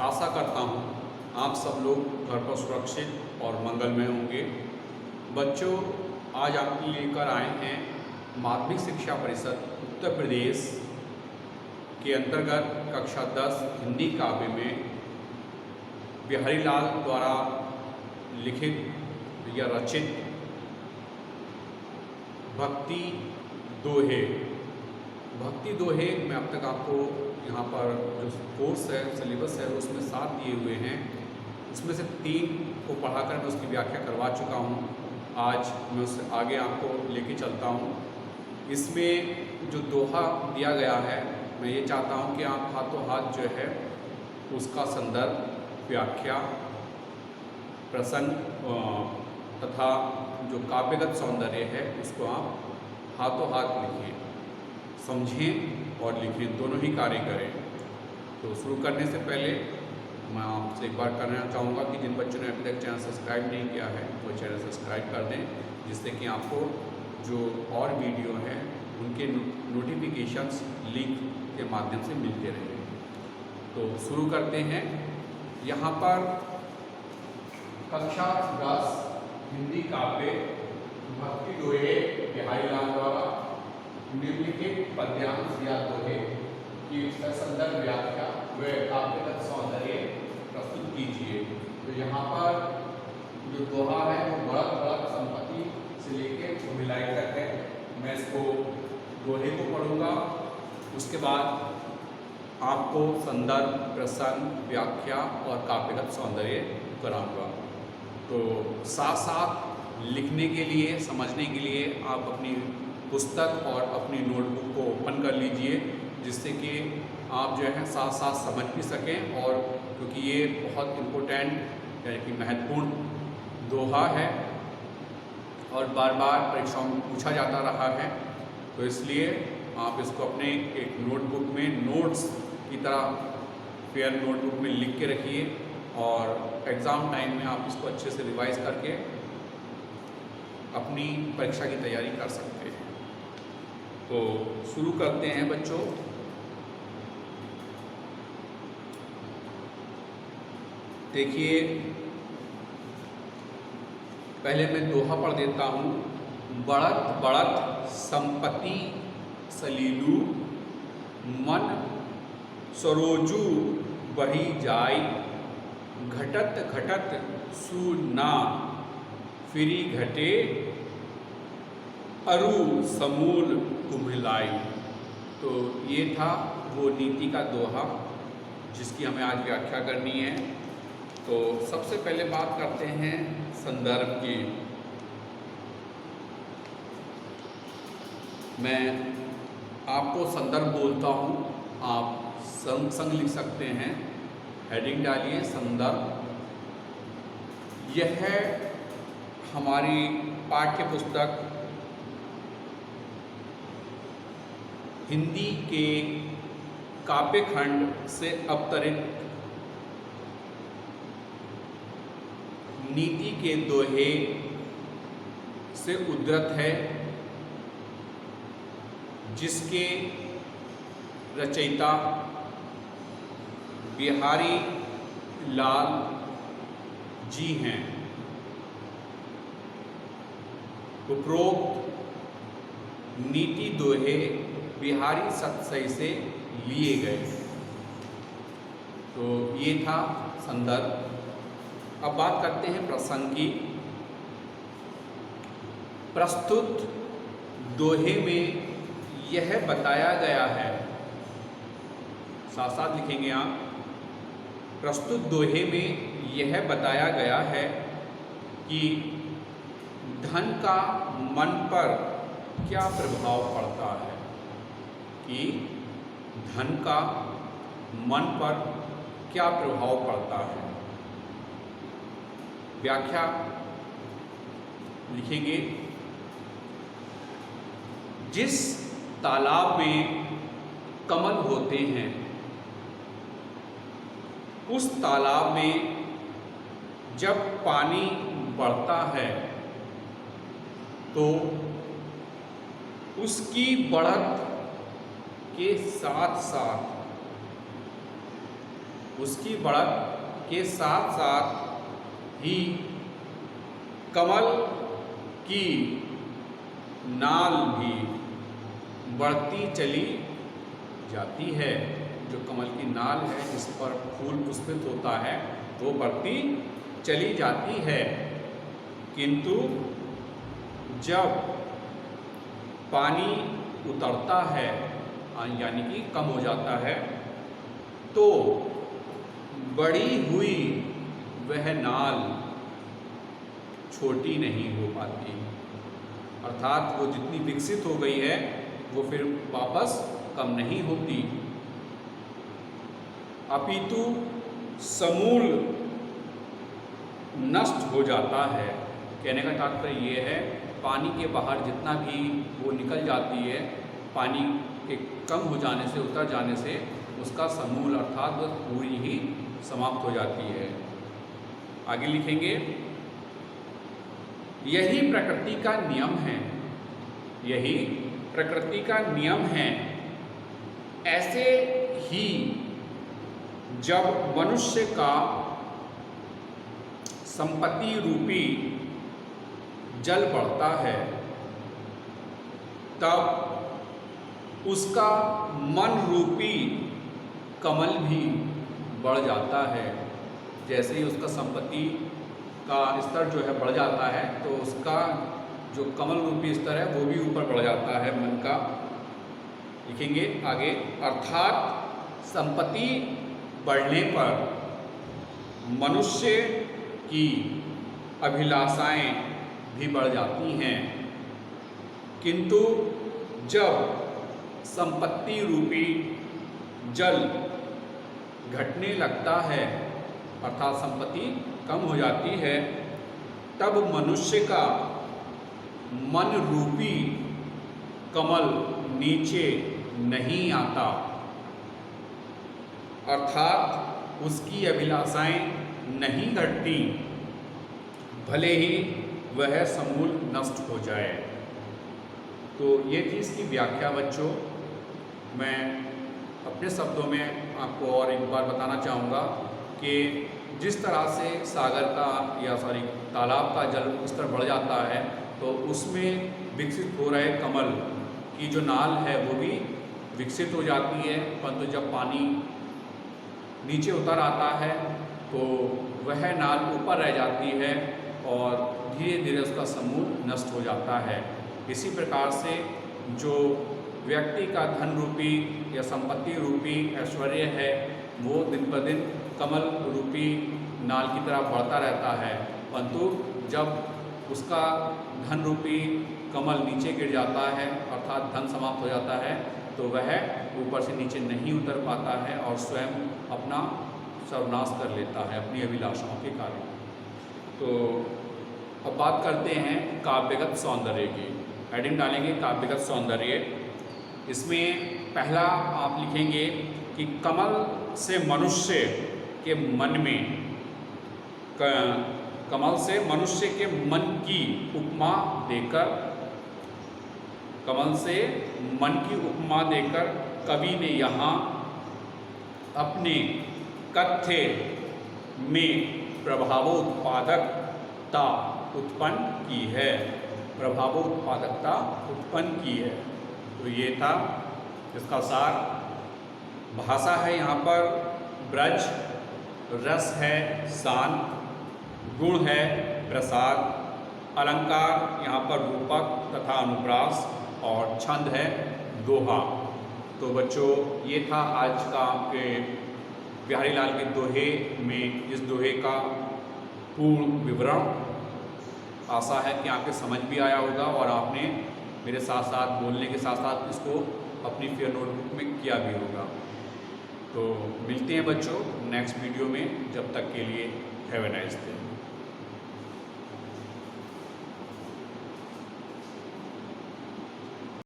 आशा करता हूँ आप सब लोग घर पर सुरक्षित और मंगलमय होंगे। बच्चों, आज आपके लिए लेकर आए हैं माध्यमिक शिक्षा परिषद उत्तर प्रदेश के अंतर्गत कक्षा 10 हिंदी काव्य में बिहारी लाल द्वारा लिखित या रचित भक्ति दोहे। भक्ति दोहे मैं अब तक आपको यहाँ पर जो कोर्स है, सिलेबस है, उसमें 7 दिए हुए हैं। इसमें से 3 को पढ़ाकर मैं उसकी व्याख्या करवा चुका हूँ। आज मैं उससे आगे आपको लेके चलता हूँ। इसमें जो दोहा दिया गया है, मैं ये चाहता हूँ कि आप हाथों हाथ जो है उसका संदर्भ, व्याख्या, प्रसंग तथा जो काव्यगत सौंदर्य है उसको आप हाथों हाथ लिखें, समझें और लिखें, दोनों ही कार्य करें। तो शुरू करने से पहले मैं आपसे एक बार करना चाहूँगा कि जिन बच्चों ने अभी तक चैनल सब्सक्राइब नहीं किया है वो चैनल सब्सक्राइब कर दें, जिससे कि आपको जो और वीडियो हैं उनके नोटिफिकेशंस लिंक के माध्यम से मिलते रहें। तो शुरू करते हैं। यहाँ पर कक्षा 10 हिंदी काव्य भक्ति दोहे बिहारी लाल द्वारा निम्नलिखित पद्यांश या दोहे की संदर्भ, व्याख्या व काव्यगत सौंदर्य प्रस्तुत कीजिए। तो यहाँ पर जो दोहा है वो बढ़त बढ़त संपत्ति से लेकर भिलाई तक है। मैं इसको दोहे को पढ़ूंगा, उसके बाद आपको संदर्भ, प्रसंग, व्याख्या और काव्यगत सौंदर्य कराऊंगा। तो साथ साथ लिखने के लिए, समझने के लिए आप अपनी पुस्तक और अपनी नोटबुक को ओपन कर लीजिए, जिससे कि आप जो है साथ साथ समझ भी सकें। और क्योंकि ये बहुत इम्पोर्टेंट यानी कि महत्वपूर्ण दोहा है और बार बार परीक्षाओं में पूछा जाता रहा है, तो इसलिए आप इसको अपने एक नोटबुक में नोट्स की तरह फेयर नोटबुक में लिख के रखिए और एग्ज़ाम टाइम में आप इसको अच्छे से रिवाइज करके अपनी परीक्षा की तैयारी कर सकते हैं। तो शुरू करते हैं बच्चों। देखिए, पहले मैं दोहा पढ़ देता हूँ। बढ़त बढ़त संपत्ति सलीलू, मन सरोजू बही जाय, घटत घटत सुना फिरी घटे, अरु समूल कुम्हिलाई। तो ये था वो नीति का दोहा जिसकी हमें आज व्याख्या करनी है। तो सबसे पहले बात करते हैं संदर्भ की। मैं आपको संदर्भ बोलता हूँ, आप संग संग लिख सकते हैं। हेडिंग डालिए संदर्भ। यह है हमारी पाठ्य पुस्तक हिंदी के काव्यखंड से अवतरित नीति के दोहे से उद्धृत है, जिसके रचयिता बिहारी लाल जी हैं। उपरोक्त नीति दोहे बिहारी सतसई से लिए गए। तो ये था संदर्भ। अब बात करते हैं प्रसंग की। प्रस्तुत दोहे में यह बताया गया है, साथ साथ लिखेंगे आप। प्रस्तुत दोहे में यह बताया गया है कि धन का मन पर क्या प्रभाव पड़ता है, कि धन का मन पर क्या प्रभाव पड़ता है। व्याख्या लिखेंगे। जिस तालाब में कमल होते हैं, उस तालाब में जब पानी बढ़ता है तो उसकी बढ़त के साथ साथ उसकी बढ़त के साथ साथ ही कमल की नाल भी बढ़ती चली जाती है। जो कमल की नाल है जिस पर फूल पुष्पित होता है वो बढ़ती चली जाती है, किंतु जब पानी उतरता है यानी कि कम हो जाता है तो बढ़ी हुई वह नाल छोटी नहीं हो पाती, अर्थात वो जितनी विकसित हो गई है वो फिर वापस कम नहीं होती, अपितु समूल नष्ट हो जाता है। कहने का तात्पर्य ये है पानी के बाहर जितना भी वो निकल जाती है, पानी के कम हो जाने से, उतर जाने से उसका समूल अर्थात वो पूरी ही समाप्त हो जाती है। आगे लिखेंगे, यही प्रकृति का नियम है, यही प्रकृति का नियम है। ऐसे ही जब मनुष्य का संपत्ति रूपी जल बढ़ता है तब उसका मन रूपी कमल भी बढ़ जाता है। जैसे ही उसका संपत्ति का स्तर जो है बढ़ जाता है तो उसका जो कमल रूपी स्तर है वो भी ऊपर बढ़ जाता है मन का। लिखेंगे आगे, अर्थात संपत्ति बढ़ने पर मनुष्य की अभिलाषाएं भी बढ़ जाती हैं, किंतु जब संपत्ति रूपी जल घटने लगता है अर्थात संपत्ति कम हो जाती है तब मनुष्य का मन रूपी कमल नीचे नहीं आता, अर्थात उसकी अभिलाषाएं नहीं घटती, भले ही वह समूल नष्ट हो जाए। तो ये थी इसकी व्याख्या बच्चों। मैं अपने शब्दों में आपको और एक बार बताना चाहूँगा कि जिस तरह से सागर का या तालाब का जल स्तर बढ़ जाता है तो उसमें विकसित हो रहे कमल की जो नाल है वो भी विकसित हो जाती है, परंतु जब पानी नीचे उतर आता है तो वह नाल ऊपर रह जाती है और धीरे धीरे उसका समूल नष्ट हो जाता है। इसी प्रकार से जो व्यक्ति का धन रूपी या संपत्ति रूपी ऐश्वर्य है वो दिन ब दिन कमल रूपी नाल की तरह बढ़ता रहता है, परंतु जब उसका धन रूपी कमल नीचे गिर जाता है अर्थात धन समाप्त हो जाता है तो वह ऊपर से नीचे नहीं उतर पाता है और स्वयं अपना सर्वनाश कर लेता है अपनी अभिलाषाओं के कारण। तो अब बात करते हैं काव्यगत सौंदर्य की। हेडिंग डालेंगे काव्यगत सौंदर्य। इसमें पहला आप लिखेंगे कि कमल से मनुष्य के मन में कमल से मनुष्य के मन की उपमा देकर, कमल से मन की उपमा देकर कवि ने यहाँ अपने कथ्य में प्रभावोत्पादकता उत्पन्न की है, प्रभावोत्पादकता उत्पन्न की है। तो ये था इसका सार। भाषा है यहाँ पर ब्रज, रस है शांत, गुण है प्रसाद, अलंकार यहाँ पर रूपक तथा अनुप्रास और छंद है दोहा। तो बच्चों ये था आज का आपके बिहारी लाल के दोहे में इस दोहे का पूर्ण विवरण। आशा है कि आपके समझ भी आया होगा और आपने मेरे साथ साथ बोलने के साथ साथ इसको अपनी फेयर नोटबुक में किया भी होगा। तो मिलते हैं बच्चों नेक्स्ट वीडियो में, जब तक के लिए हैव ए नाइस डे।